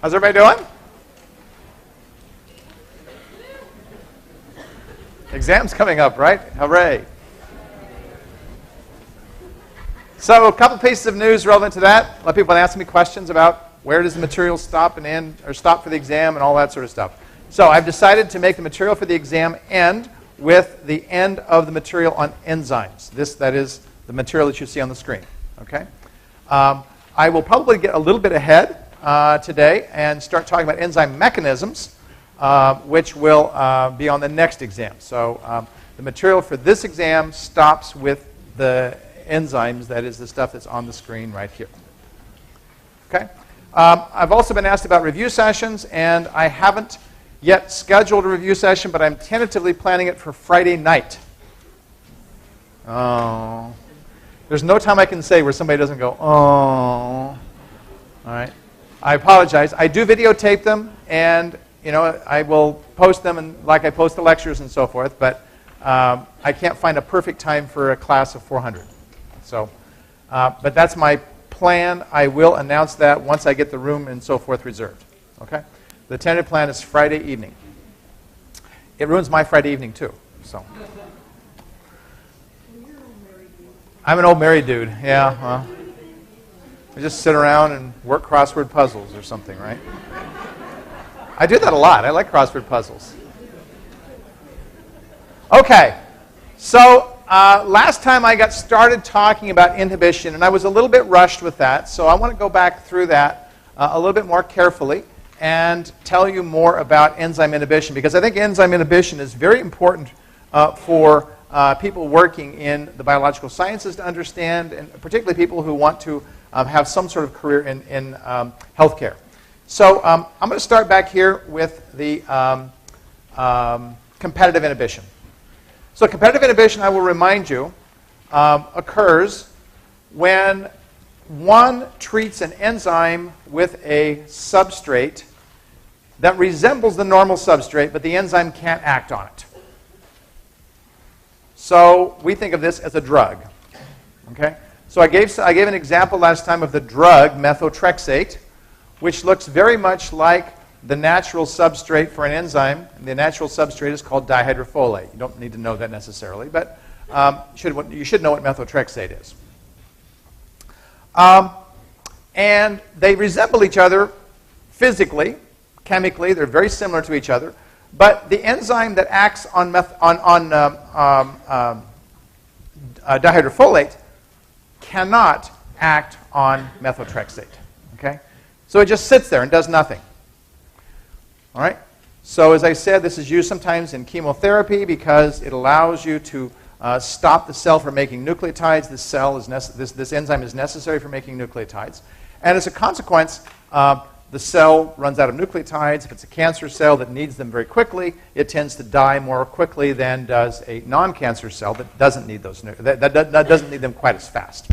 How's everybody doing? Exam's coming up, right? Hooray. So a couple pieces of news relevant to that. A lot of people have asked me questions about where does the material stop and end, or stop for the exam and all that sort of stuff. So I've decided to make the material for the exam end with the end of the material on enzymes. That is the material that you see on the screen. Okay. I will probably get a little bit ahead today and start talking about enzyme mechanisms, which will be on the next exam. So the material for this exam stops with the enzymes, that is the stuff that's on the screen right here. Okay. I've also been asked about review sessions, and I haven't yet scheduled a review session, but I'm tentatively planning it for Friday night. Oh. There's no time I can say where somebody doesn't go, oh. All right. I apologize. I do videotape them, and I will post them, and like I post the lectures and so forth, but I can't find a perfect time for a class of 400. So, but that's my plan. I will announce that once I get the room and so forth reserved. Okay? The tentative plan is Friday evening. It ruins my Friday evening too. So, I'm an old married dude. Yeah. I just sit around and work crossword puzzles or something, right? I do that a lot. I like crossword puzzles. Okay. So last time I got started talking about inhibition, and I was a little bit rushed with that, so I want to go back through that a little bit more carefully and tell you more about enzyme inhibition, because I think enzyme inhibition is very important for people working in the biological sciences to understand, and particularly people who want to have some sort of career in healthcare. So I'm going to start back here with the competitive inhibition. So competitive inhibition, I will remind you, occurs when one treats an enzyme with a substrate that resembles the normal substrate, but the enzyme can't act on it. So we think of this as a drug. Okay? So I gave an example last time of the drug methotrexate, which looks very much like the natural substrate for an enzyme. And the natural substrate is called dihydrofolate. You don't need to know that necessarily, but you should know what methotrexate is. And they resemble each other physically, chemically. They're very similar to each other. But the enzyme that acts on dihydrofolate cannot act on methotrexate. Okay? So it just sits there and does nothing. All right? So as I said, this is used sometimes in chemotherapy because it allows you to stop the cell from making nucleotides. This enzyme is necessary for making nucleotides. And as a consequence, the cell runs out of nucleotides. If it's a cancer cell that needs them very quickly, it tends to die more quickly than does a non-cancer cell that doesn't need those that doesn't need them quite as fast.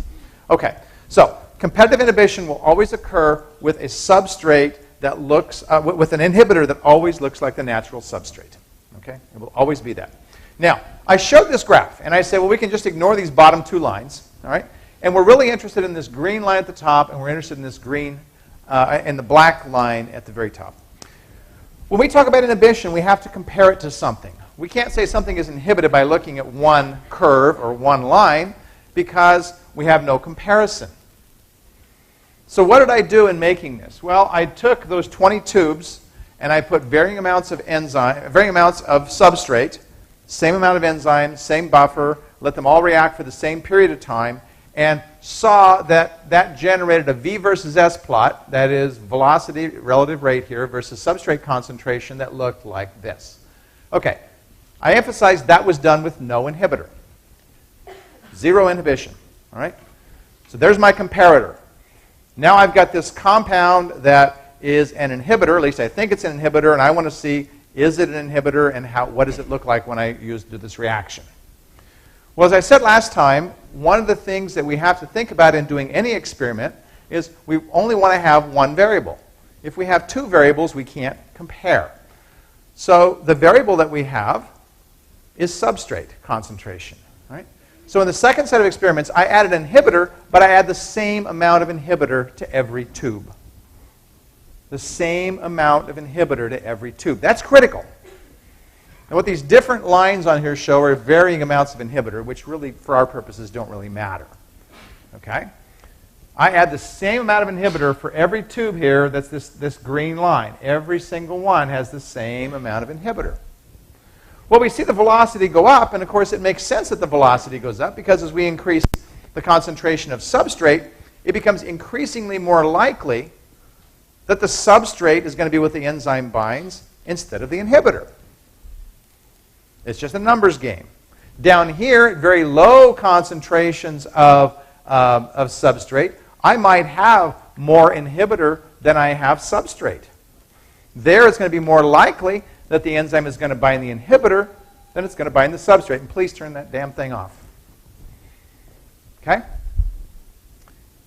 Okay, so competitive inhibition will always occur with a substrate that looks with an inhibitor that always looks like the natural substrate. Okay, it will always be that. Now, I showed this graph, and I said, well, we can just ignore these bottom two lines, all right? And we're really interested in this green line at the top, and we're interested in this green in the black line at the very top. When we talk about inhibition, we have to compare it to something. We can't say something is inhibited by looking at one curve or one line because we have no comparison. So what did I do in making this? Well, I took those 20 tubes and I put varying amounts of substrate, same amount of enzyme, same buffer, let them all react for the same period of time, and saw that that generated a V versus S plot, that is velocity, relative rate here, versus substrate concentration that looked like this. Okay, I emphasize that was done with no inhibitor. Zero inhibition, all right? So there's my comparator. Now I've got this compound that is an inhibitor, at least I think it's an inhibitor, and I want to see, is it an inhibitor, and what does it look like when I do this reaction? Well, as I said last time, one of the things that we have to think about in doing any experiment is we only want to have one variable. If we have two variables, we can't compare. So the variable that we have is substrate concentration. Right? So in the second set of experiments, I added an inhibitor, but I add the same amount of inhibitor to every tube. the same amount of inhibitor to every tube. That's critical. And what these different lines on here show are varying amounts of inhibitor, which really, for our purposes, don't really matter. Okay? I add the same amount of inhibitor for every tube here. That's this green line. Every single one has the same amount of inhibitor. Well, we see the velocity go up, and of course it makes sense that the velocity goes up because as we increase the concentration of substrate, it becomes increasingly more likely that the substrate is going to be what the enzyme binds instead of the inhibitor. It's just a numbers game. Down here, at very low concentrations of substrate, I might have more inhibitor than I have substrate. There, it's going to be more likely that the enzyme is going to bind the inhibitor than it's going to bind the substrate. And please turn that damn thing off. Okay?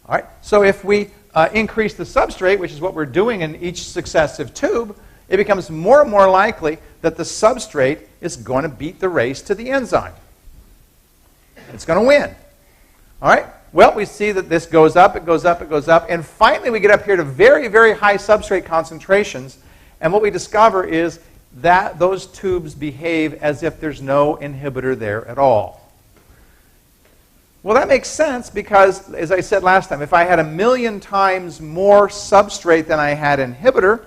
All right. So if we increase the substrate, which is what we're doing in each successive tube, it becomes more and more likely that the substrate is going to beat the race to the enzyme. It's going to win. All right? Well, we see that this goes up, it goes up, it goes up, and finally we get up here to very, very high substrate concentrations, and what we discover is that those tubes behave as if there's no inhibitor there at all. Well, that makes sense because, as I said last time, if I had 1,000,000 times more substrate than I had inhibitor,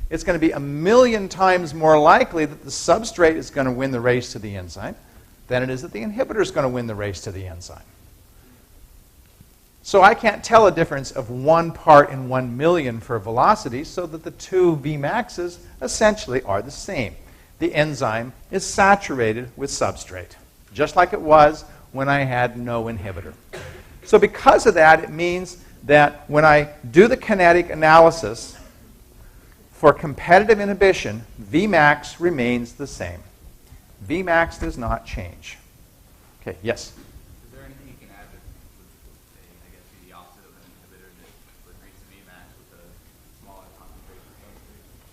it's going to be 1,000,000 times more likely that the substrate is going to win the race to the enzyme than it is that the inhibitor is going to win the race to the enzyme. So I can't tell a difference of 1 part in 1,000,000 for velocity, so that the two Vmaxes essentially are the same. The enzyme is saturated with substrate, just like it was when I had no inhibitor. So because of that, it means that when I do the kinetic analysis for competitive inhibition, Vmax remains the same. Vmax does not change. Okay, yes?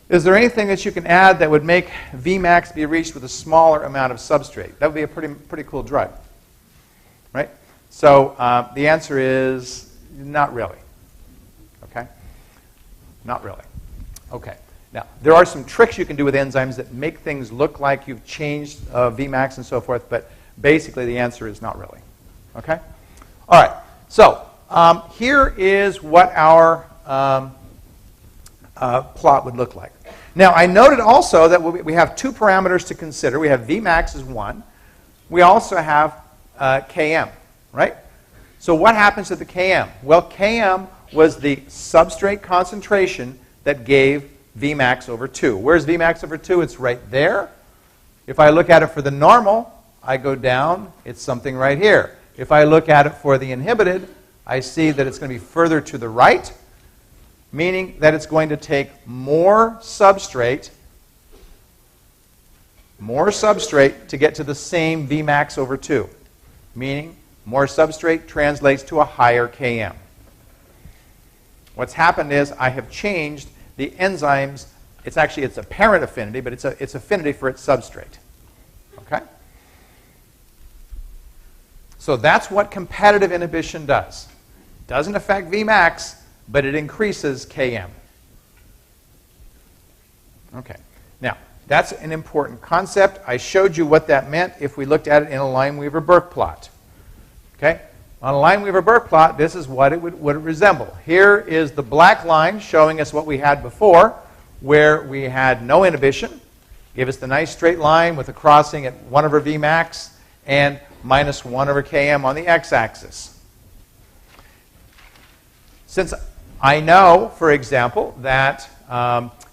Is there anything that you can add that would make Vmax be reached with a smaller amount of substrate? That would be a pretty cool drug, right? So the answer is not really. Okay? Not really. Okay. Now, there are some tricks you can do with enzymes that make things look like you've changed Vmax and so forth, but basically the answer is not really. Okay? All right. So here is what our plot would look like. Now, I noted also that we have two parameters to consider. We have Vmax as 1. We also have Km, right? So what happens to the Km? Well, Km was the substrate concentration that gave Vmax over 2. Where's Vmax over 2? It's right there. If I look at it for the normal, I go down. It's something right here. If I look at it for the inhibited, I see that it's going to be further to the right, meaning that it's going to take more substrate to get to the same Vmax over 2. Meaning, more substrate translates to a higher Km. What's happened is I have changed the enzyme's, it's apparent affinity, but it's affinity for its substrate. Okay? So that's what competitive inhibition does. It doesn't affect Vmax, but it increases Km. Okay. Now, that's an important concept. I showed you what that meant if we looked at it in a Lineweaver-Burke plot. Okay? On a Lineweaver-Burke plot, this is what it would resemble. Here is the black line showing us what we had before, where we had no inhibition. Give us the nice straight line with a crossing at 1 over Vmax and minus 1 over Km on the x-axis. Since I know, for example, that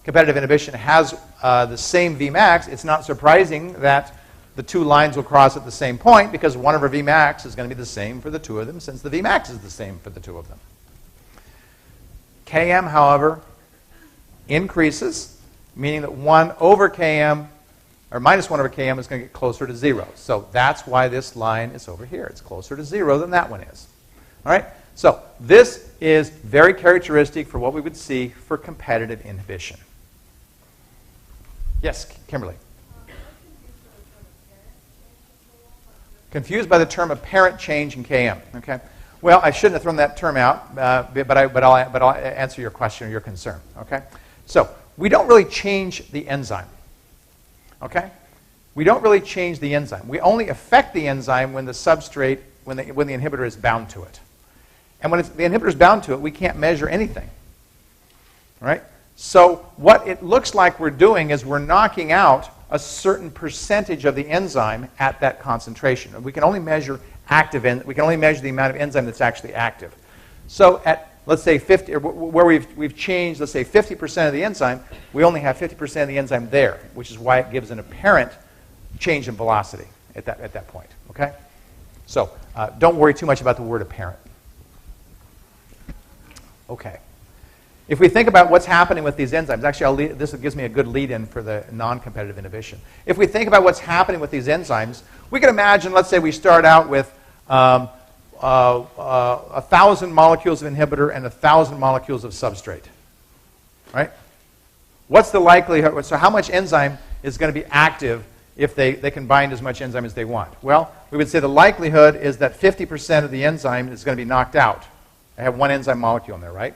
competitive inhibition has the same Vmax, it's not surprising that the two lines will cross at the same point, because 1 over Vmax is going to be the same for the two of them, since the Vmax is the same for the two of them. Km, however, increases, meaning that 1 over Km, or minus 1 over Km, is going to get closer to 0. So that's why this line is over here. It's closer to 0 than that one is. All right? So this is very characteristic for what we would see for competitive inhibition. Yes, Kimberly. Confused by the term apparent change in Km. Okay. Well, I shouldn't have thrown that term out, but I'll answer your question or your concern. Okay. So we don't really change the enzyme. Okay? We don't really change the enzyme. We only affect the enzyme when the substrate, when the inhibitor is bound to it. And when the inhibitor is bound to it, we can't measure anything. All right? So what it looks like we're doing is we're knocking out a certain percentage of the enzyme at that concentration. We can only measure we can only measure the amount of enzyme that's actually active. So at, let's say, 50, where we've changed, let's say, 50% of the enzyme, we only have 50% of the enzyme there, which is why it gives an apparent change in velocity at that point. Okay? So don't worry too much about the word apparent. Okay. If we think about what's happening with these enzymes, actually, this gives me a good lead-in for the non-competitive inhibition. If we think about what's happening with these enzymes, we can imagine, let's say we start out with 1,000 molecules of inhibitor and 1,000 molecules of substrate. Right? What's the likelihood? So how much enzyme is going to be active if they can bind as much enzyme as they want? Well, we would say the likelihood is that 50% of the enzyme is going to be knocked out. I have one enzyme molecule in there, right?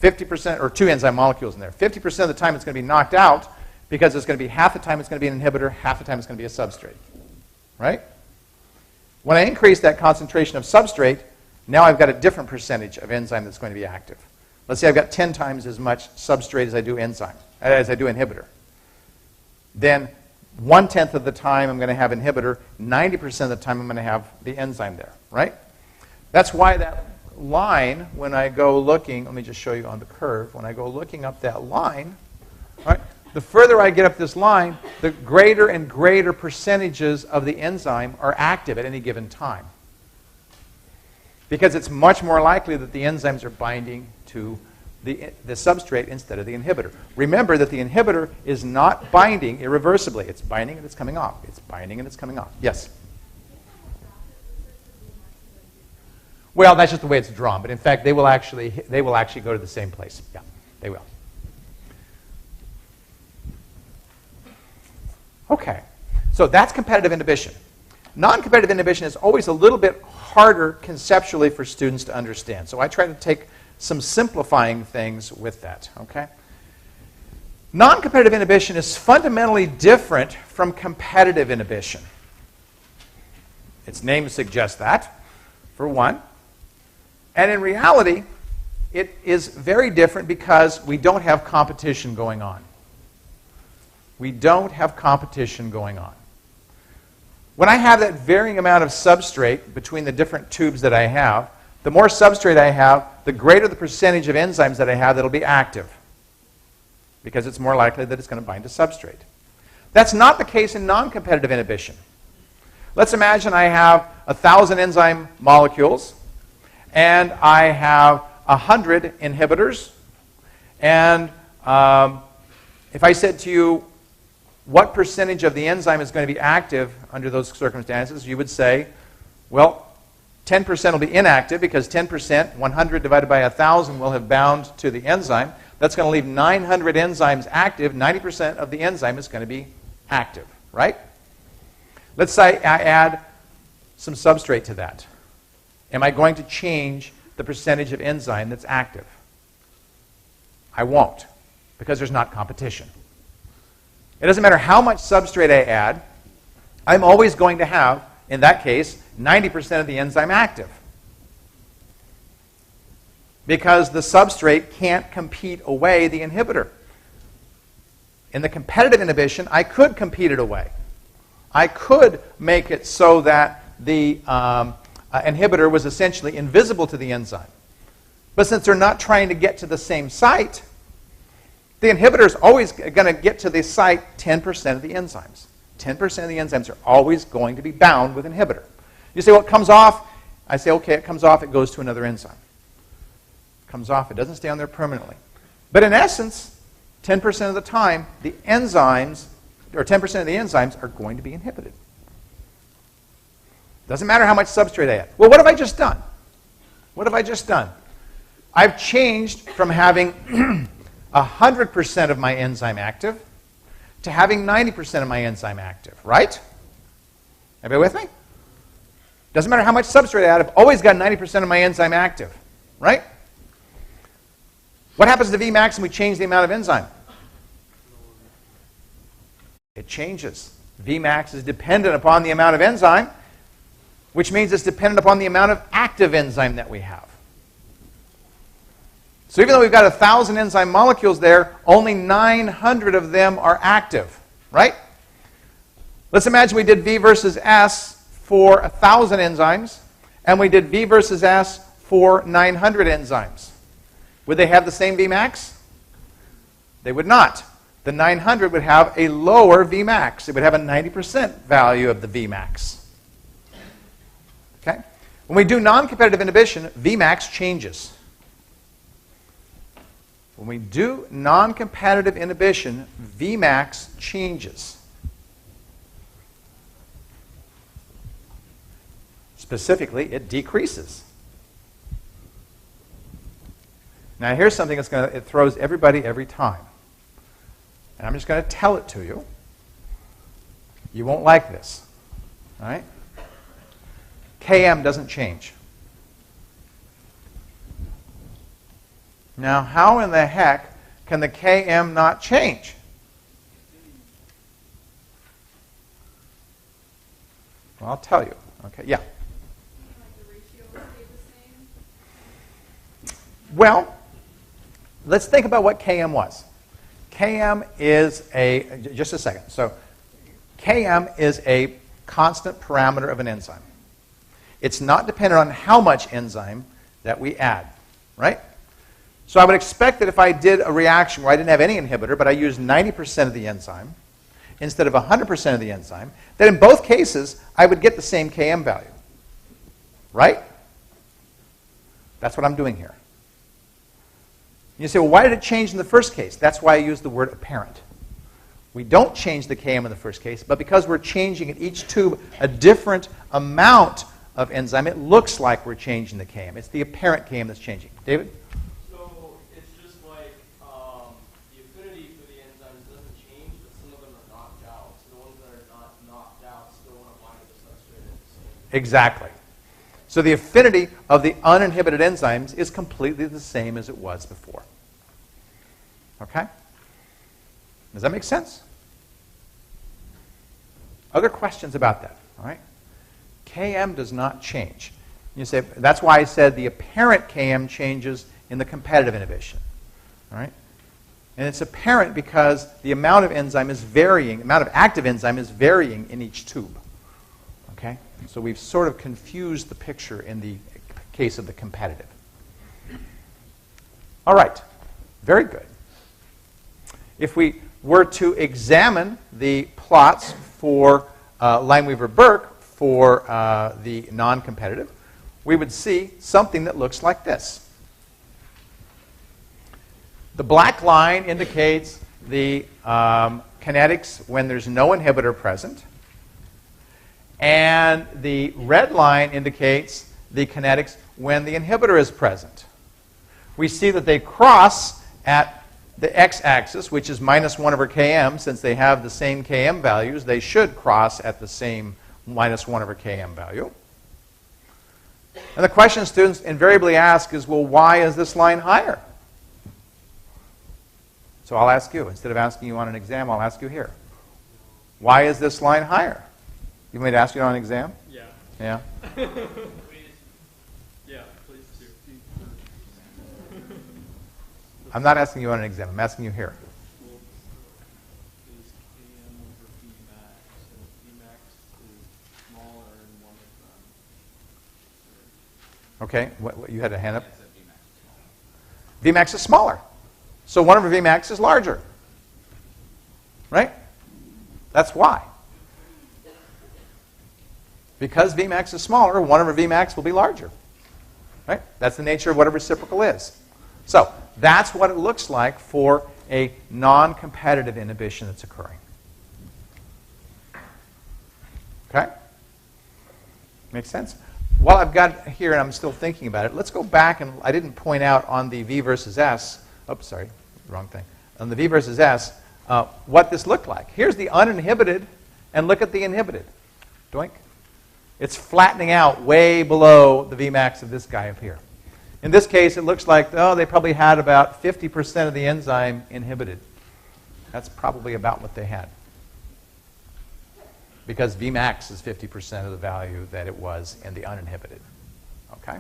50%, or two enzyme molecules in there. 50% of the time it's going to be knocked out because it's going to be half the time it's going to be an inhibitor, half the time it's going to be a substrate. Right? When I increase that concentration of substrate, now I've got a different percentage of enzyme that's going to be active. Let's say I've got 10 times as much substrate as I do enzyme, as I do inhibitor. Then 1/10 of the time I'm going to have inhibitor, 90% of the time I'm going to have the enzyme there. Right? That's why that line, when I go looking, let me just show you on the curve, when I go looking up that line, all right, the further I get up this line, the greater and greater percentages of the enzyme are active at any given time. Because it's much more likely that the enzymes are binding to the substrate instead of the inhibitor. Remember that the inhibitor is not binding irreversibly. It's binding and it's coming off. It's binding and it's coming off. Yes? Well, that's just the way it's drawn. But in fact, they will actually go to the same place. Yeah, they will. Okay, so that's competitive inhibition. Non-competitive inhibition is always a little bit harder conceptually for students to understand. So I try to take some simplifying things with that. Okay. Non-competitive inhibition is fundamentally different from competitive inhibition. Its name suggests that, for one. And in reality, it is very different because we don't have competition going on. We don't have competition going on. When I have that varying amount of substrate between the different tubes that I have, the more substrate I have, the greater the percentage of enzymes that I have that will be active, because it's more likely that it's going to bind to substrate. That's not the case in non-competitive inhibition. Let's imagine I have 1,000 enzyme molecules, and I have 100 inhibitors. And if I said to you, what percentage of the enzyme is going to be active under those circumstances, you would say, well, 10% will be inactive because 10%, 100 divided by 1,000, will have bound to the enzyme. That's going to leave 900 enzymes active. 90% of the enzyme is going to be active, right? Let's say I add some substrate to that. Am I going to change the percentage of enzyme that's active? I won't, because there's not competition. It doesn't matter how much substrate I add, I'm always going to have, in that case, 90% of the enzyme active. Because the substrate can't compete away the inhibitor. In the competitive inhibition, I could compete it away. I could make it so that the inhibitor was essentially invisible to the enzyme. But since they're not trying to get to the same site, the inhibitor is always going to get to the site 10% of the enzymes. 10% of the enzymes are always going to be bound with inhibitor. You say, well, it comes off. I say, okay, it comes off, it goes to another enzyme. It comes off, it doesn't stay on there permanently. But in essence, 10% of the time, the enzymes, or 10% of the enzymes are going to be inhibited. Doesn't matter how much substrate I add. Well, what have I just done? What have I just done? I've changed from having 100% of my enzyme active to having 90% of my enzyme active, right? Everybody with me? Doesn't matter how much substrate I add, I've always got 90% of my enzyme active, right? What happens to Vmax when we change the amount of enzyme? It changes. Vmax is dependent upon the amount of enzyme, which means it's dependent upon the amount of active enzyme that we have. So even though we've got 1,000 enzyme molecules there, only 900 of them are active, right? Let's imagine we did V versus S for 1,000 enzymes, and we did V versus S for 900 enzymes. Would they have the same Vmax? They would not. The 900 would have a lower Vmax. It would have a 90% value of the Vmax. Okay? When we do non-competitive inhibition, Vmax changes. When we do non-competitive inhibition, Vmax changes. Specifically, it decreases. Now here's something it throws everybody every time. And I'm just going to tell it to you. You won't like this. All right? Km doesn't change. Now, how in the heck can the Km not change? Well, I'll tell you. Okay, yeah. Well, let's think about what Km was. Km is just a second. So Km is a constant parameter of an enzyme. It's not dependent on how much enzyme that we add, right? So I would expect that if I did a reaction where I didn't have any inhibitor, but I used 90% of the enzyme instead of 100% of the enzyme, that in both cases, I would get the same Km value, right? That's what I'm doing here. You say, well, why did it change in the first case? That's why I use the word apparent. We don't change the Km in the first case, but because we're changing in each tube a different amount of enzyme, it looks like we're changing the Km. It's the apparent Km that's changing. David? So it's just like the affinity for the enzymes doesn't change, but some of them are knocked out. So the ones that are not knocked out still want to bind to the substrate at the same. Exactly. So the affinity of the uninhibited enzymes is completely the same as it was before. Okay? Does that make sense? Other questions about that? All right? Km does not change. You say, that's why I said the apparent Km changes in the competitive inhibition. All right? And it's apparent because the amount of enzyme is varying, the amount of active enzyme is varying in each tube. Okay? So we've sort of confused the picture in the case of the competitive. All right. Very good. If we were to examine the plots for Lineweaver-Burke for the non-competitive, we would see something that looks like this. The black line indicates the kinetics when there's no inhibitor present. And the red line indicates the kinetics when the inhibitor is present. We see that they cross at the x-axis, which is -1/Km. Since they have the same Km values, they should cross at the same -1/Km value. And the question students invariably ask is, well, why is this line higher? So I'll ask you. Instead of asking you on an exam, I'll ask you here. Why is this line higher? You want me to ask you on an exam? Yeah. Yeah? Yeah, please do. I'm not asking you on an exam. I'm asking you here. Well, is Km over Vmax, and Vmax is smaller in one of them. Okay, what you had a hand up? Vmax is smaller. So 1/Vmax is larger. Right? That's why. Because Vmax is smaller, 1/Vmax will be larger. Right? That's the nature of what a reciprocal is. So that's what it looks like for a non-competitive inhibition that's occurring. Okay? Makes sense? While I've got here, and I'm still thinking about it, let's go back, and I didn't point out on the V versus S, oops, sorry, wrong thing. On the V versus S, what this looked like. Here's the uninhibited, and look at the inhibited. Doink. It's flattening out way below the Vmax of this guy up here. In this case, it looks like, oh, they probably had about 50% of the enzyme inhibited. That's probably about what they had. Because Vmax is 50% of the value that it was in the uninhibited. Okay?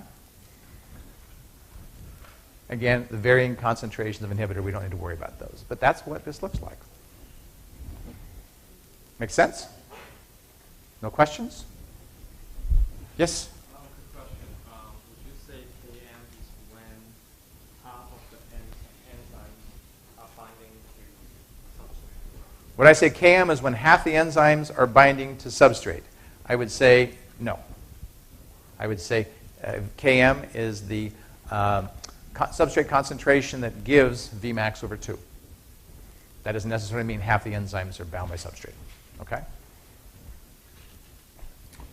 Again, the varying concentrations of inhibitor, we don't need to worry about those. But that's what this looks like. Make sense? No questions? Yes? Quick question. Would you say Km is when half of the enzymes are binding to substrate? Would I say Km is when half the enzymes are binding to substrate? I would say no. I would say Km is the substrate concentration that gives Vmax over 2. That doesn't necessarily mean half the enzymes are bound by substrate. Okay?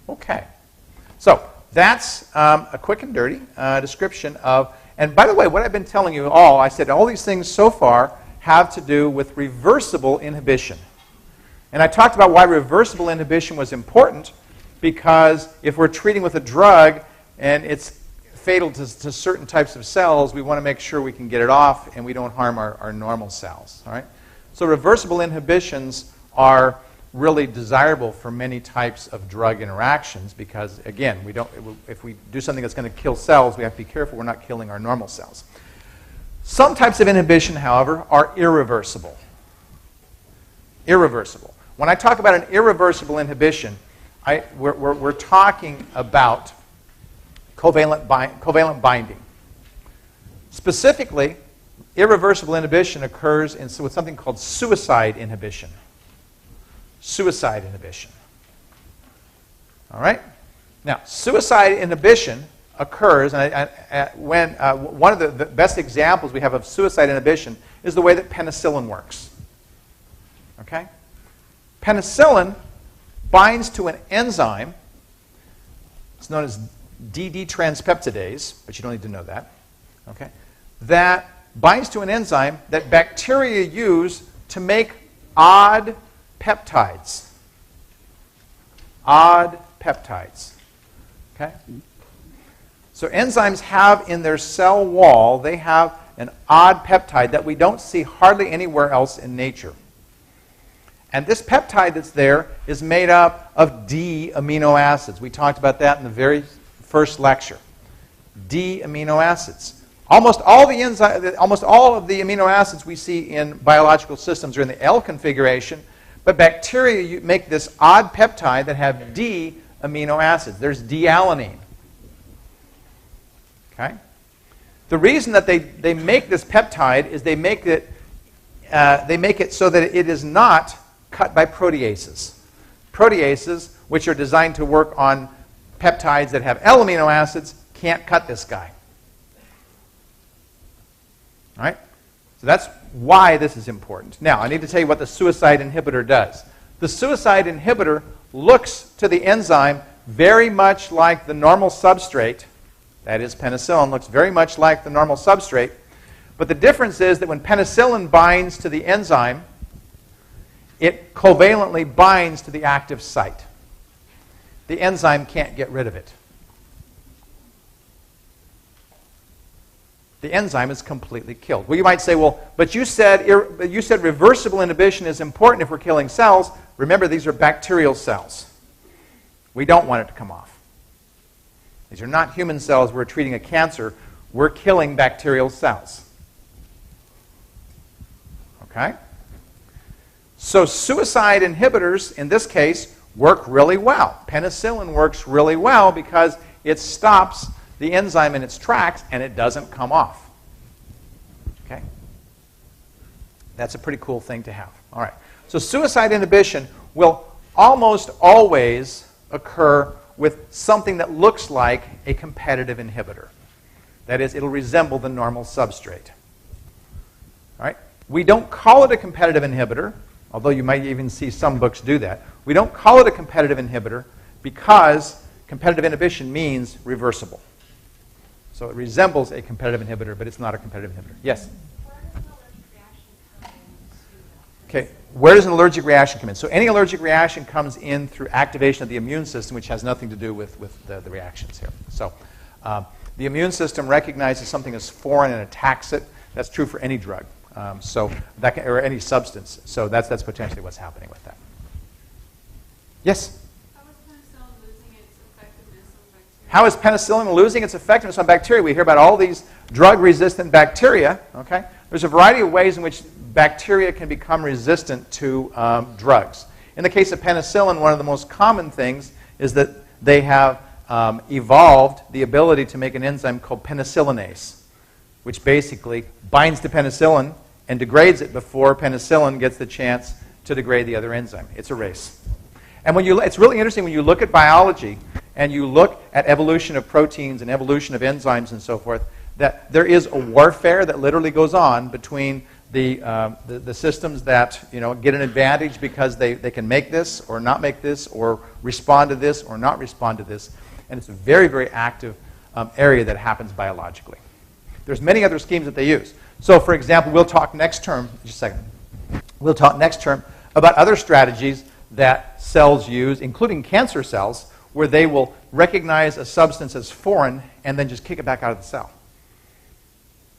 Okay. So that's a quick and dirty description of, and by the way, what I've been telling you all, I said all these things so far have to do with reversible inhibition. And I talked about why reversible inhibition was important, because if we're treating with a drug and it's fatal to certain types of cells, we want to make sure we can get it off and we don't harm our normal cells. All right? So reversible inhibitions are really desirable for many types of drug interactions because, again, if we do something that's going to kill cells, we have to be careful we're not killing our normal cells. Some types of inhibition, however, are irreversible. Irreversible. When I talk about an irreversible inhibition, we're talking about covalent binding. Specifically, irreversible inhibition occurs with something called suicide inhibition. Suicide inhibition. All right? Now, suicide inhibition occurs, and when one of the best examples we have of suicide inhibition is the way that penicillin works. Okay? Penicillin binds to an enzyme. It's known as DD transpeptidase, but you don't need to know that. Okay? That binds to an enzyme that bacteria use to make odd peptides. Odd peptides. Okay? So enzymes have in their cell wall, they have an odd peptide that we don't see hardly anywhere else in nature. And this peptide that's there is made up of D amino acids. We talked about that in the very first lecture. D amino acids. Almost all of the amino acids we see in biological systems are in the L configuration, but bacteria make this odd peptide that have D amino acids. There's D-alanine. Okay? The reason that they make this peptide is they make it so that it is not cut by proteases. Proteases, which are designed to work on peptides that have L amino acids, can't cut this guy. All right? So that's why this is important. Now, I need to tell you what the suicide inhibitor does. The suicide inhibitor looks to the enzyme very much like the normal substrate. That is, penicillin looks very much like the normal substrate. But the difference is that when penicillin binds to the enzyme, it covalently binds to the active site. The enzyme can't get rid of it. The enzyme is completely killed. Well, you might say, well, but you said reversible inhibition is important if we're killing cells. Remember, these are bacterial cells. We don't want it to come off. These are not human cells. We're treating a cancer. We're killing bacterial cells. Okay? So suicide inhibitors, in this case, work really well. Penicillin works really well because it stops the enzyme in its tracks and it doesn't come off. Okay? That's a pretty cool thing to have. All right. So suicide inhibition will almost always occur with something that looks like a competitive inhibitor. That is, it'll resemble the normal substrate. All right? We don't call it a competitive inhibitor, although you might even see some books do that. We don't call it a competitive inhibitor because competitive inhibition means reversible. So it resembles a competitive inhibitor, but it's not a competitive inhibitor. Yes? Okay, where does an allergic reaction come in? So any allergic reaction comes in through activation of the immune system, which has nothing to do with the reactions here. So the immune system recognizes something as foreign and attacks it. That's true for any drug, or any substance. So that's potentially what's happening with that. Yes? How is penicillin losing its effectiveness on bacteria? We hear about all these drug-resistant bacteria. Okay, there's a variety of ways in which bacteria can become resistant to drugs. In the case of penicillin, one of the most common things is that they have evolved the ability to make an enzyme called penicillinase, which basically binds to penicillin and degrades it before penicillin gets the chance to degrade the other enzyme. It's a race. And it's really interesting when you look at biology and you look at evolution of proteins and evolution of enzymes and so forth, that there is a warfare that literally goes on between the systems that get an advantage because they can make this or not make this or respond to this or not respond to this. And it's a very, very active area that happens biologically. There's many other schemes that they use. So, for example, we'll talk next term, just a second. We'll talk next term about other strategies that cells use, including cancer cells, where they will recognize a substance as foreign and then just kick it back out of the cell.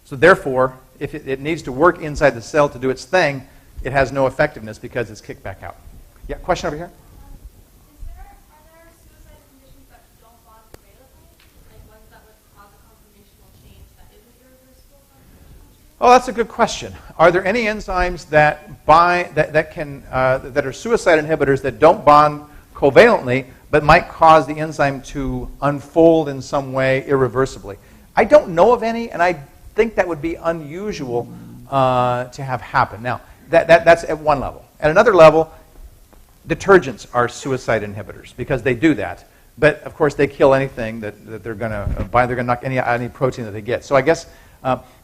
So therefore, if it needs to work inside the cell to do its thing, it has no effectiveness because it's kicked back out. Yeah, question over here? Are there suicide conditions that don't bond covalently? Like ones that would cause a conformational change that isn't irreversible conformational change? Oh, that's a good question. Are there any enzymes that are suicide inhibitors that don't bond covalently but might cause the enzyme to unfold in some way irreversibly? I don't know of any, and I think that would be unusual to have happen. Now, that's at one level. At another level, detergents are suicide inhibitors because they do that. But of course, they kill anything that they're going to bind. They're going to knock any protein that they get. So I guess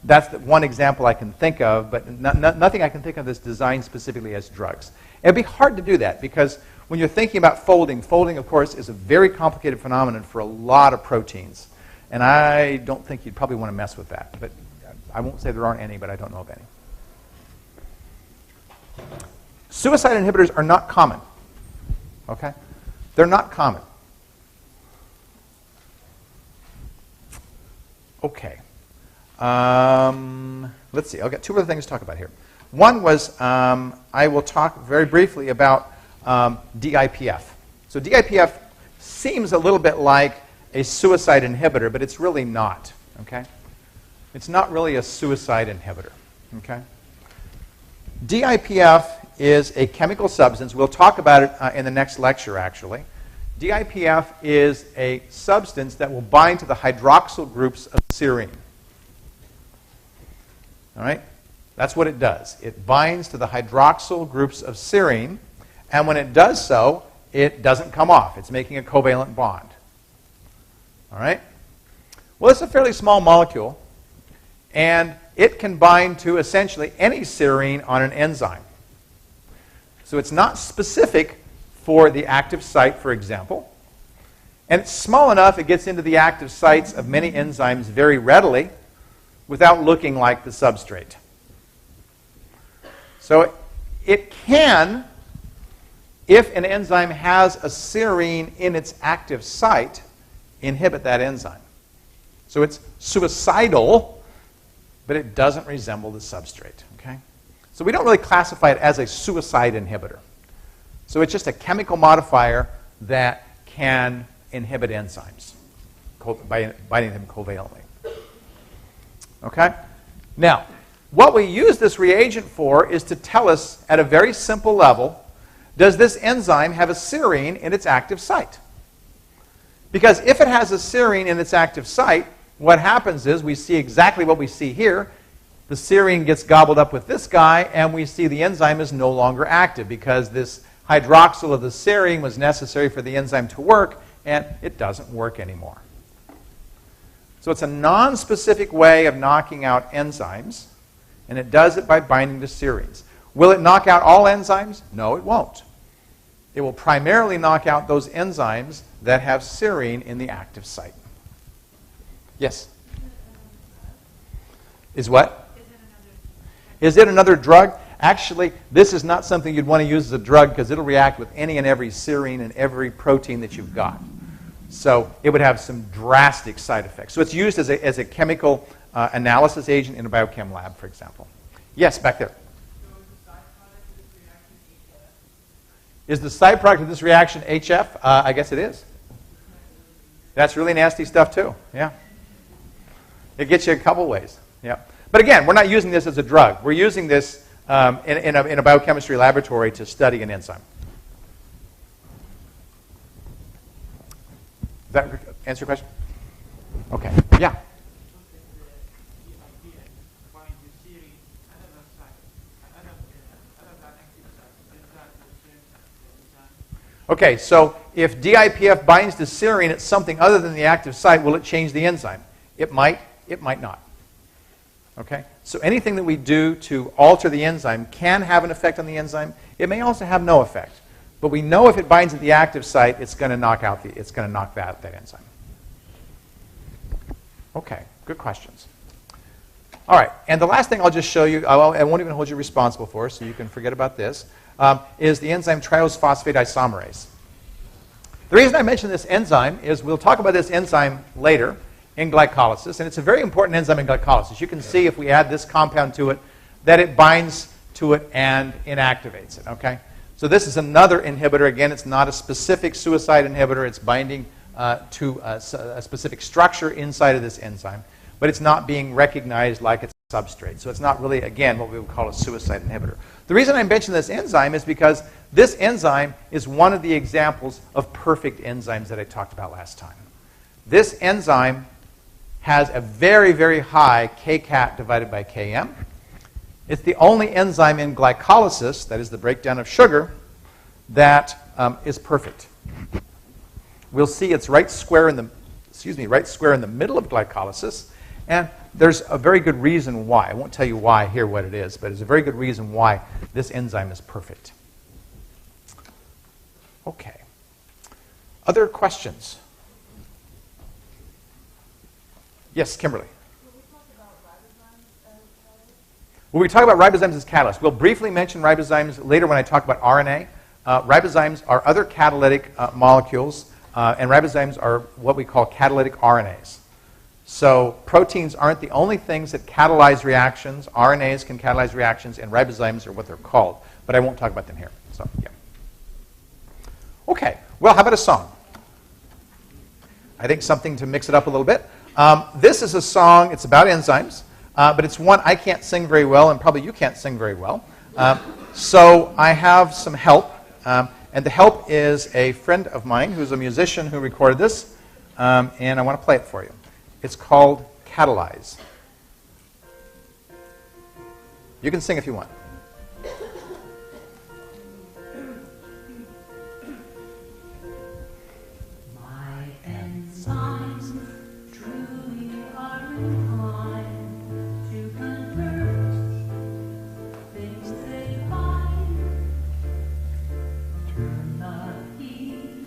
that's the one example I can think of, but nothing I can think of that's designed specifically as drugs. It'd be hard to do that because when you're thinking about folding, of course, is a very complicated phenomenon for a lot of proteins. And I don't think you'd probably want to mess with that. But I won't say there aren't any, but I don't know of any. Suicide inhibitors are not common. Okay? They're not common. Okay. Let's see. I've got two other things to talk about here. One was I will talk very briefly about DIPF. So DIPF seems a little bit like a suicide inhibitor, but it's really not. Okay? It's not really a suicide inhibitor. Okay? DIPF is a chemical substance. We'll talk about it in the next lecture, actually. DIPF is a substance that will bind to the hydroxyl groups of serine. All right? That's what it does. It binds to the hydroxyl groups of serine, and when it does so, it doesn't come off. It's making a covalent bond. All right? Well, it's a fairly small molecule, and it can bind to essentially any serine on an enzyme. So it's not specific for the active site, for example. And it's small enough it gets into the active sites of many enzymes very readily without looking like the substrate. So it can, if an enzyme has a serine in its active site, inhibit that enzyme. So it's suicidal, but it doesn't resemble the substrate. Okay? So we don't really classify it as a suicide inhibitor. So it's just a chemical modifier that can inhibit enzymes by binding them covalently. Okay? Now, what we use this reagent for is to tell us at a very simple level, does this enzyme have a serine in its active site? Because if it has a serine in its active site, what happens is we see exactly what we see here. The serine gets gobbled up with this guy, and we see the enzyme is no longer active because this hydroxyl of the serine was necessary for the enzyme to work, and it doesn't work anymore. So it's a non-specific way of knocking out enzymes, and it does it by binding to serines. Will it knock out all enzymes? No, it won't. It will primarily knock out those enzymes that have serine in the active site. Yes? Is what? Is it another drug? Actually, this is not something you'd want to use as a drug because it'll react with any and every serine and every protein that you've got. So it would have some drastic side effects. So it's used as a chemical analysis agent in a biochem lab, for example. Yes, back there. Is the side product of this reaction HF? I guess it is. That's really nasty stuff too. Yeah. It gets you a couple ways. Yeah. But again, we're not using this as a drug. We're using this in a biochemistry laboratory to study an enzyme. Does that answer your question? Okay. Yeah. Okay, so if DIPF binds to serine at something other than the active site, will it change the enzyme? It might not. Okay? So anything that we do to alter the enzyme can have an effect on the enzyme. It may also have no effect. But we know if it binds at the active site, it's going to knock out that enzyme. Okay, good questions. All right, and the last thing I'll just show you, I won't even hold you responsible for, so you can forget about this, is the enzyme triose phosphate isomerase. The reason I mention this enzyme is we'll talk about this enzyme later in glycolysis, and it's a very important enzyme in glycolysis. You can see if we add this compound to it that it binds to it and inactivates it, okay? So this is another inhibitor. Again, it's not a specific suicide inhibitor. It's binding to a specific structure inside of this enzyme, but it's not being recognized like it's a substrate. So it's not really, again, what we would call a suicide inhibitor. The reason I mention this enzyme is because this enzyme is one of the examples of perfect enzymes that I talked about last time. This enzyme has a very, very high kcat divided by km. It's the only enzyme in glycolysis, that is the breakdown of sugar, that is perfect. We'll see it's right square in the middle of glycolysis, and there's a very good reason why. I won't tell you why here what it is, but there's a very good reason why this enzyme is perfect. Okay. Other questions? Yes, Kimberly. When we talk about ribozymes as catalysts, we'll briefly mention ribozymes later when I talk about RNA. Ribozymes are other catalytic molecules, and ribozymes are what we call catalytic RNAs. So proteins aren't the only things that catalyze reactions. RNAs can catalyze reactions, and ribozymes are what they're called. But I won't talk about them here. So, yeah. Okay. Well, how about a song? I think something to mix it up a little bit. This is a song. It's about enzymes. But it's one I can't sing very well, and probably you can't sing very well. So I have some help. And the help is a friend of mine who's a musician who recorded this. And I want to play it for you. It's called Catalyze. You can sing if you want. My enzymes truly are inclined to convert things they find. Turn the heat,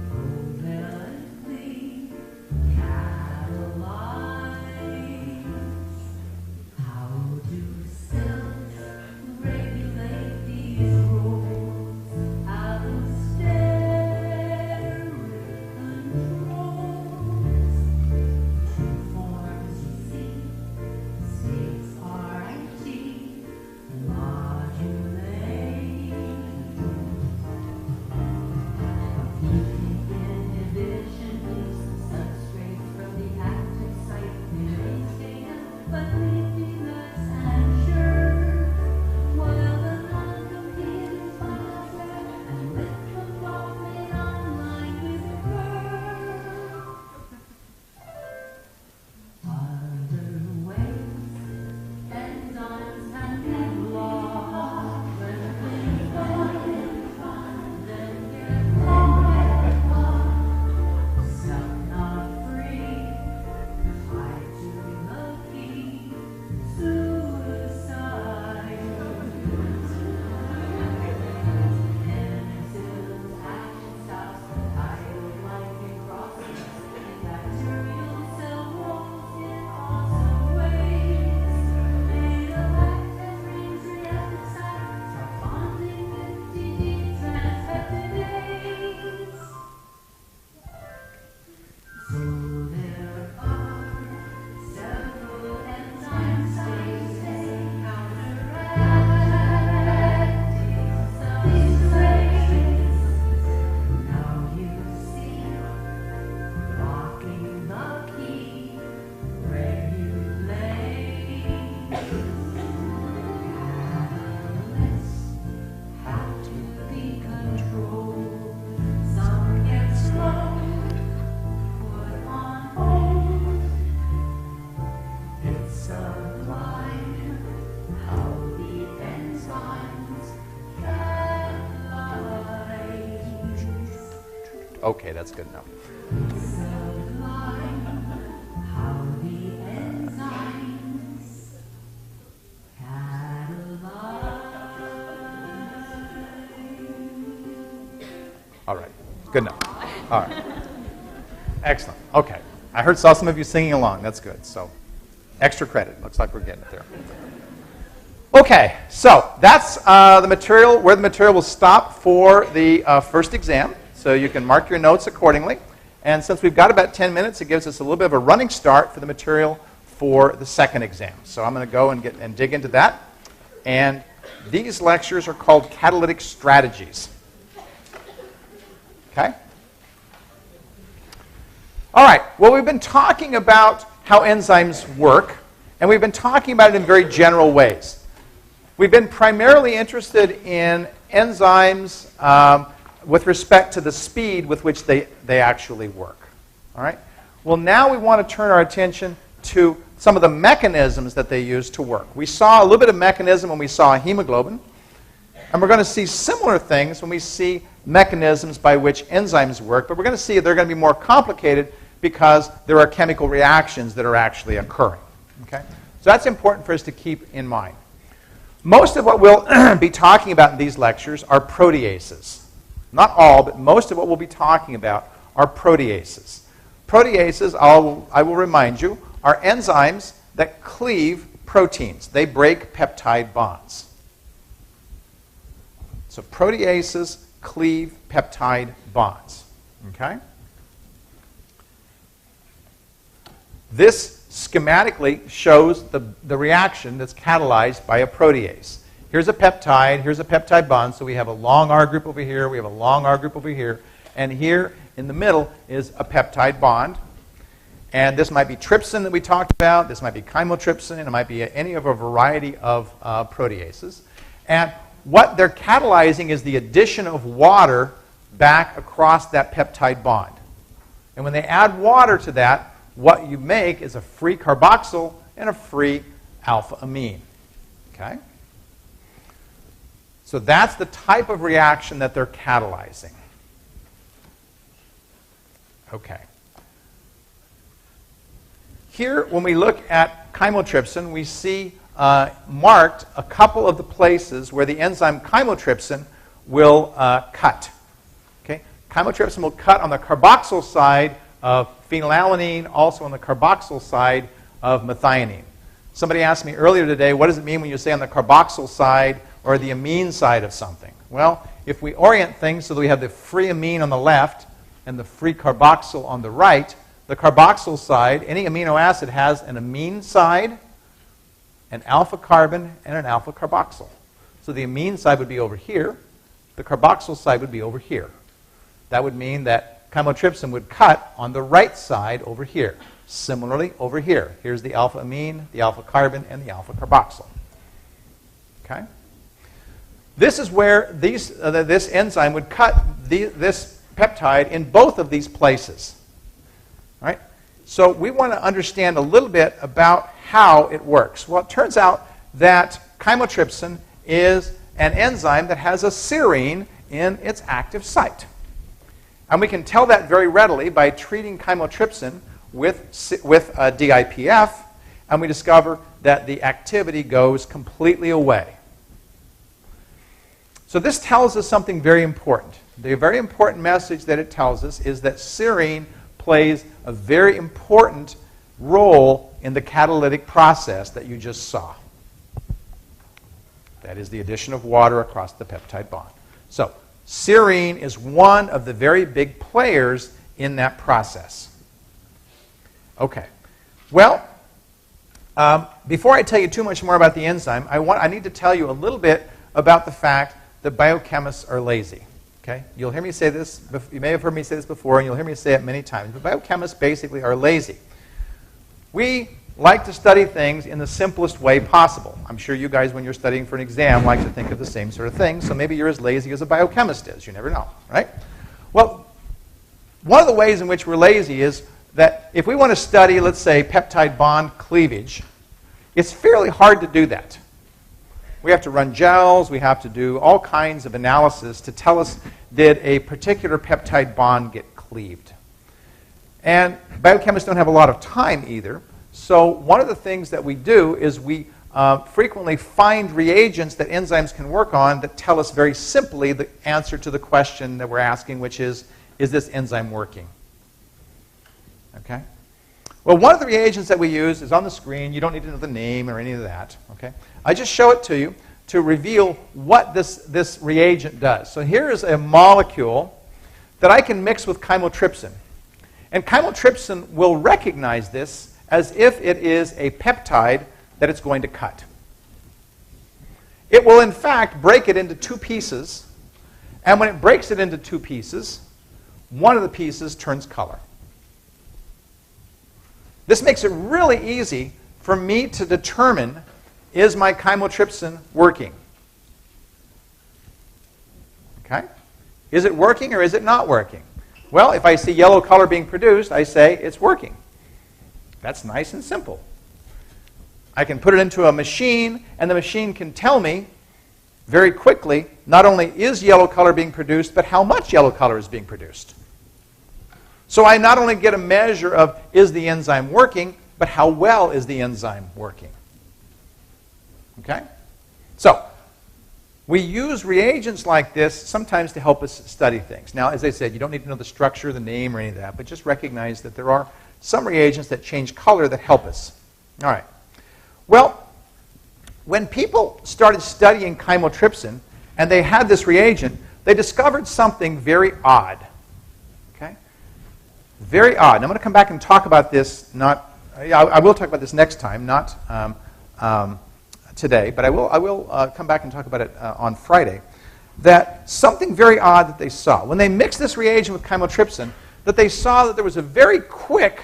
mobility, catalyze. How do cells Okay, that's good enough. How the enzymes All right, good enough. All right. Excellent. Okay. Saw some of you singing along. That's good. So, extra credit. Looks like we're getting it there. Okay, so that's the material, where the material will stop for the first exam. So you can mark your notes accordingly. And since we've got about 10 minutes, it gives us a little bit of a running start for the material for the second exam. So I'm going to go and dig into that. And these lectures are called catalytic strategies. Okay? All right, well, we've been talking about how enzymes work, and we've been talking about it in very general ways. We've been primarily interested in enzymes with respect to the speed with which they actually work. All right? Well, now we want to turn our attention to some of the mechanisms that they use to work. We saw a little bit of mechanism when we saw hemoglobin, and we're going to see similar things when we see mechanisms by which enzymes work, but we're going to see they're going to be more complicated because there are chemical reactions that are actually occurring. Okay? So that's important for us to keep in mind. Most of what we'll be talking about in these lectures are proteases. Not all, but most of what we'll be talking about are proteases. Proteases, I will remind you, are enzymes that cleave proteins. They break peptide bonds. So proteases cleave peptide bonds. Okay? This schematically shows the reaction that's catalyzed by a protease. Here's a peptide bond, so we have a long R group over here, we have a long R group over here, and here in the middle is a peptide bond. And this might be trypsin that we talked about, this might be chymotrypsin, it might be any of a variety of proteases. And what they're catalyzing is the addition of water back across that peptide bond. And when they add water to that, what you make is a free carboxyl and a free alpha amine. Okay? So that's the type of reaction that they're catalyzing. Okay. Here, when we look at chymotrypsin, we see marked a couple of the places where the enzyme chymotrypsin will cut. Okay? Chymotrypsin will cut on the carboxyl side of phenylalanine, also on the carboxyl side of methionine. Somebody asked me earlier today, what does it mean when you say on the carboxyl side or the amine side of something? Well, if we orient things so that we have the free amine on the left and the free carboxyl on the right, the carboxyl side, any amino acid has an amine side, an alpha carbon, and an alpha carboxyl. So the amine side would be over here. The carboxyl side would be over here. That would mean that chymotrypsin would cut on the right side over here. Similarly, over here. Here's the alpha amine, the alpha carbon, and the alpha carboxyl. Okay? This is where this enzyme would cut this peptide in both of these places. All right? So we want to understand a little bit about how it works. Well, it turns out that chymotrypsin is an enzyme that has a serine in its active site. And we can tell that very readily by treating chymotrypsin with DIPF, and we discover that the activity goes completely away. So this tells us something very important. The very important message that it tells us is that serine plays a very important role in the catalytic process that you just saw. That is the addition of water across the peptide bond. So serine is one of the very big players in that process. Okay. Well, before I tell you too much more about the enzyme, I need to tell you a little bit about the fact that biochemists are lazy. Okay? You'll hear me say this. You may have heard me say this before, and you'll hear me say it many times. But biochemists basically are lazy. We like to study things in the simplest way possible. I'm sure you guys, when you're studying for an exam, like to think of the same sort of thing. So maybe you're as lazy as a biochemist is. You never know, right? Well, one of the ways in which we're lazy is that if we want to study, let's say, peptide bond cleavage, it's fairly hard to do that. We have to run gels. We have to do all kinds of analysis to tell us, did a particular peptide bond get cleaved. And biochemists don't have a lot of time either. So one of the things that we do is we frequently find reagents that enzymes can work on that tell us very simply the answer to the question that we're asking, which is this enzyme working? Okay? Well, one of the reagents that we use is on the screen. You don't need to know the name or any of that. Okay? I just show it to you to reveal what this reagent does. So here is a molecule that I can mix with chymotrypsin. And chymotrypsin will recognize this as if it is a peptide that it's going to cut. It will, in fact, break it into two pieces. And when it breaks it into two pieces, one of the pieces turns color. This makes it really easy for me to determine, is my chymotrypsin working? Okay? Is it working or is it not working? Well, if I see yellow color being produced, I say it's working. That's nice and simple. I can put it into a machine, and the machine can tell me very quickly not only is yellow color being produced, but how much yellow color is being produced. So I not only get a measure of is the enzyme working, but how well is the enzyme working. Okay? So we use reagents like this sometimes to help us study things. Now, as I said, you don't need to know the structure, the name, or any of that, but just recognize that there are some reagents that change color that help us. All right. Well, when people started studying chymotrypsin and they had this reagent, they discovered something very odd. Okay? Very odd. And I'm going to come back and talk about this. I will talk about this next time, not today, but I will come back and talk about it on Friday. That something very odd that they saw when they mixed this reagent with chymotrypsin, that they saw that there was a very quick.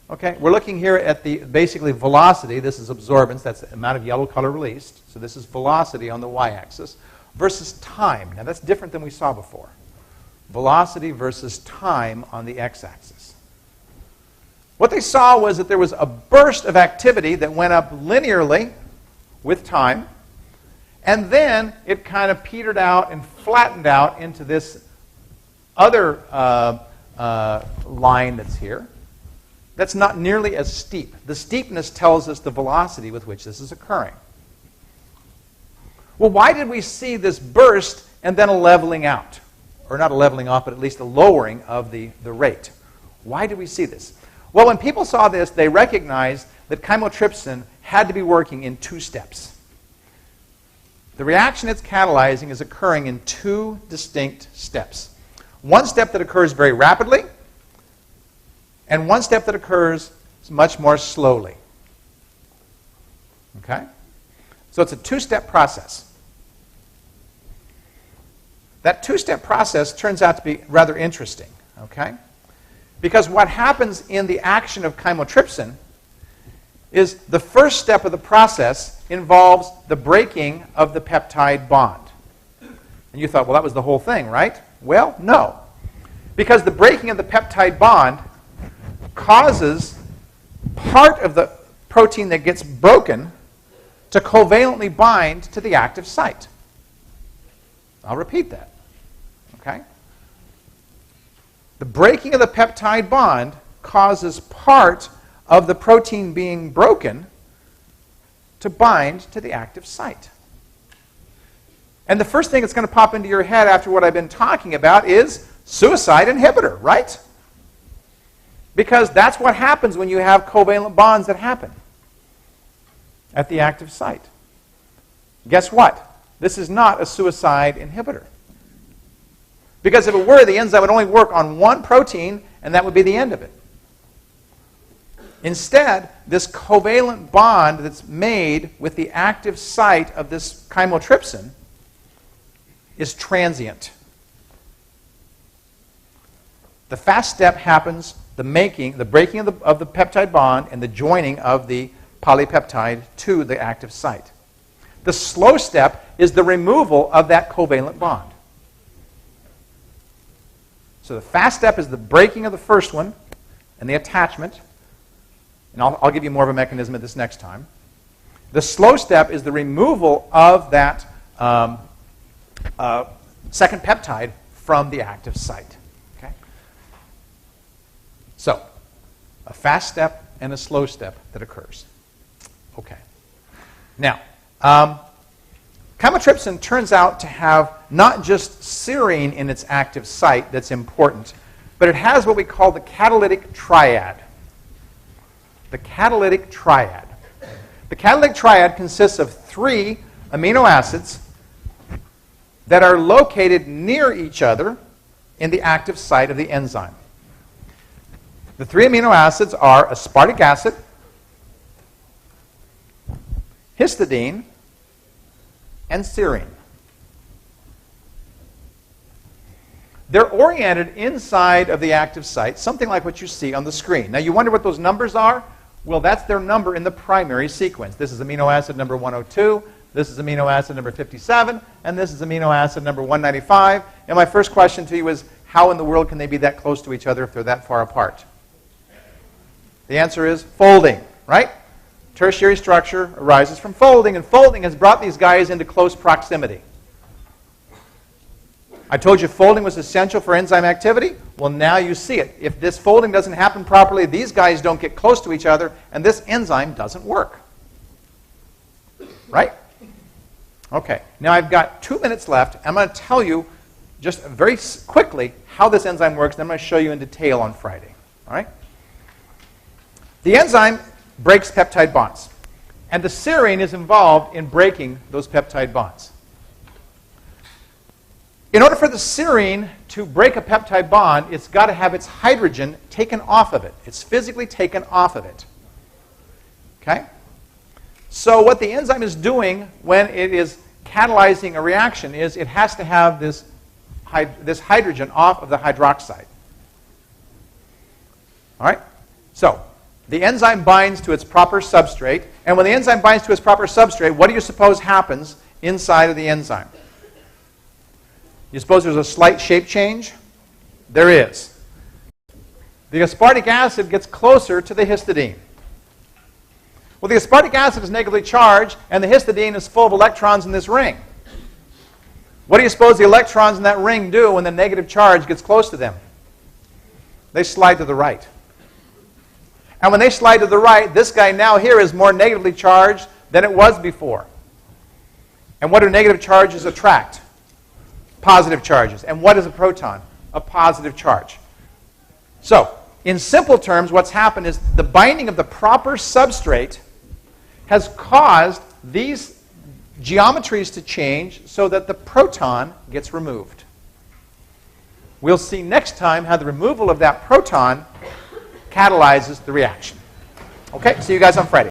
Okay, we're looking here at the basically velocity. This is absorbance. That's the amount of yellow color released. So this is velocity on the y-axis versus time. Now that's different than we saw before. Velocity versus time on the x-axis. What they saw was that there was a burst of activity that went up linearly with time, and then it kind of petered out and flattened out into this other line that's here. That's not nearly as steep. The steepness tells us the velocity with which this is occurring. Well, why did we see this burst and then a leveling out? Or not a leveling off, but at least a lowering of the rate. Why did we see this? Well, when people saw this, they recognized that chymotrypsin had to be working in two steps. The reaction it's catalyzing is occurring in two distinct steps. One step that occurs very rapidly, and one step that occurs much more slowly. Okay? So it's a two-step process. That two-step process turns out to be rather interesting. Okay? Because what happens in the action of chymotrypsin is the first step of the process involves the breaking of the peptide bond. And you thought, well, that was the whole thing, right? Well, no. Because the breaking of the peptide bond causes part of the protein that gets broken to covalently bind to the active site. I'll repeat that. Okay? The breaking of the peptide bond causes part of the protein being broken to bind to the active site. And the first thing that's going to pop into your head after what I've been talking about is suicide inhibitor, right? Because that's what happens when you have covalent bonds that happen at the active site. Guess what? This is not a suicide inhibitor. Because if it were, the enzyme would only work on one protein, and that would be the end of it. Instead, this covalent bond that's made with the active site of this chymotrypsin is transient. The fast step happens, the breaking of the peptide bond and the joining of the polypeptide to the active site. The slow step is the removal of that covalent bond. So the fast step is the breaking of the first one and the attachment. And I'll give you more of a mechanism of this next time. The slow step is the removal of that second peptide from the active site. Okay? a fast step and a slow step that occurs. Okay. Now, chymotrypsin turns out to have not just serine in its active site that's important, but it has what we call the catalytic triad. The catalytic triad. The catalytic triad consists of 3 amino acids that are located near each other in the active site of the enzyme. The 3 amino acids are aspartic acid, histidine, and serine. They're oriented inside of the active site, something like what you see on the screen. Now, you wonder what those numbers are? Well, that's their number in the primary sequence. This is amino acid number 102, this is amino acid number 57, and this is amino acid number 195. And my first question to you is, how in the world can they be that close to each other if they're that far apart? The answer is folding, right? Tertiary structure arises from folding, and folding has brought these guys into close proximity. I told you folding was essential for enzyme activity. Well, now you see it. If this folding doesn't happen properly, these guys don't get close to each other, and this enzyme doesn't work. Right? Okay, now I've got 2 minutes left. I'm going to tell you just very quickly how this enzyme works, and I'm going to show you in detail on Friday. All right? The enzyme breaks peptide bonds, and the serine is involved in breaking those peptide bonds. In order for the serine to break a peptide bond, it's got to have its hydrogen taken off of it. It's physically taken off of it. Okay? So what the enzyme is doing when it is catalyzing a reaction is it has to have this hydrogen off of the hydroxide. All right? So the enzyme binds to its proper substrate, and when the enzyme binds to its proper substrate, what do you suppose happens inside of the enzyme? You suppose there's a slight shape change? There is. The aspartic acid gets closer to the histidine. Well, the aspartic acid is negatively charged, and the histidine is full of electrons in this ring. What do you suppose the electrons in that ring do when the negative charge gets close to them? They slide to the right. And when they slide to the right, this guy now here is more negatively charged than it was before. And what do negative charges attract? Positive charges. And what is a proton? A positive charge. So, in simple terms, what's happened is the binding of the proper substrate has caused these geometries to change so that the proton gets removed. We'll see next time how the removal of that proton catalyzes the reaction. Okay, see you guys on Friday.